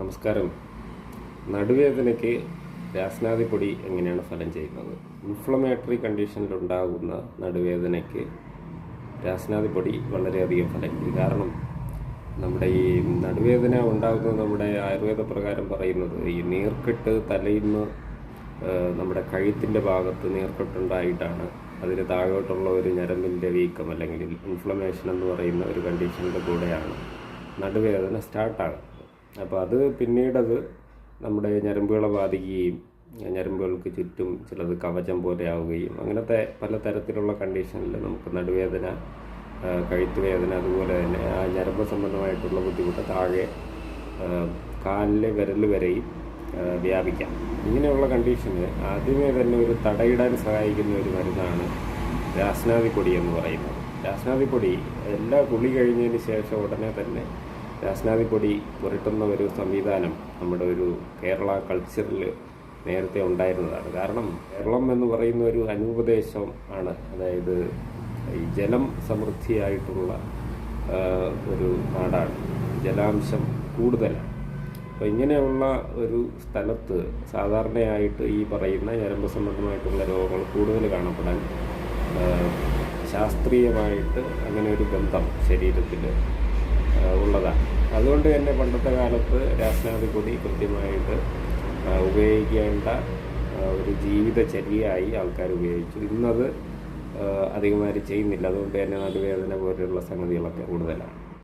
നമസ്കാരം. നടുവേദനയ്ക്ക് രാസ്നാദിപ്പൊടി എങ്ങനെയാണ് ഫലം ചെയ്യുന്നത്? ഇൻഫ്ലമേറ്ററി കണ്ടീഷനിലുണ്ടാകുന്ന നടുവേദനയ്ക്ക് രാസ്നാദിപ്പൊടി വളരെയധികം ഫലം ചെയ്യും. കാരണം നമ്മുടെ ഈ നടുവേദന ഉണ്ടാകുന്നത് നമ്മുടെ ആയുർവേദ പ്രകാരം പറയുന്നത് ഈ നീർക്കെട്ട് തലയിൽ നിന്ന് നമ്മുടെ കഴുത്തിൻ്റെ ഭാഗത്ത് നീർക്കെട്ടുണ്ടായിട്ടാണ് അതിന് താഴോട്ടുള്ള ഒരു ഞരമ്പിൻ്റെ വീക്കം അല്ലെങ്കിൽ ഇൻഫ്ലമേഷൻ എന്ന് പറയുന്ന ഒരു കണ്ടീഷനിൻ്റെ കൂടെയാണ് നടുവേദന സ്റ്റാർട്ടാകുന്നത്. അപ്പോൾ അത് പിന്നീടത് നമ്മുടെ ഞരമ്പുകളെ ബാധിക്കുകയും ഞരമ്പുകൾക്ക് ചുറ്റും ചിലത് കവചം പോലെ ആവുകയും അങ്ങനത്തെ പല തരത്തിലുള്ള കണ്ടീഷനിൽ നമുക്ക് നടുവേദന, കഴുത്ത് വേദന, അതുപോലെ തന്നെ ആ ഞരമ്പ് സംബന്ധമായിട്ടുള്ള ബുദ്ധിമുട്ട് താഴെ കാലിലെ വിരൽ വരെയും വ്യാപിക്കാം. ഇങ്ങനെയുള്ള കണ്ടീഷന് ആദ്യമേ തന്നെ ഒരു തടയിടാൻ സഹായിക്കുന്ന ഒരു മരുന്നാണ് രാസ്നാദിപ്പൊടി എന്ന് പറയുന്നത്. രാസ്നാദിപ്പൊടി എല്ലാ കുളി കഴിഞ്ഞതിന് ശേഷം ഉടനെ തന്നെ രാസ്നാദിപ്പൊടി പുരട്ടുന്ന ഒരു സംവിധാനം നമ്മുടെ ഒരു കേരള കൾച്ചറിൽ നേരത്തെ ഉണ്ടായിരുന്നതാണ്. കാരണം കേരളം എന്ന് പറയുന്ന ഒരു അനുപദേശം ആണ്. അതായത് ഈ ജലം സമൃദ്ധിയായിട്ടുള്ള ഒരു നാടാണ്, ജലാംശം കൂടുതലാണ്. അപ്പോൾ ഇങ്ങനെയുള്ള ഒരു സ്ഥലത്ത് സാധാരണയായിട്ട് ഈ പറയുന്ന ഞരമ്പ് സംബന്ധമായിട്ടുള്ള രോഗങ്ങൾ കൂടുതൽ കാണപ്പെടാൻ ശാസ്ത്രീയമായിട്ട് അങ്ങനെ ഒരു ബന്ധം ശരീരത്തിൽ ഉള്ളതാണ്. അതുകൊണ്ട് തന്നെ പണ്ടത്തെ കാലത്ത് രാസ്നാദിപ്പൊടി കൃത്യമായിട്ട് ഉപയോഗിക്കേണ്ട ഒരു ജീവിതചര്യയായി ആൾക്കാർ ഉപയോഗിച്ചു. ഇന്നത് അധികമാരും ചെയ്യുന്നില്ല. അതുകൊണ്ട് തന്നെ നടുവേദന പോലെയുള്ള സംഗതികളൊക്കെ കൂടുതലാണ്.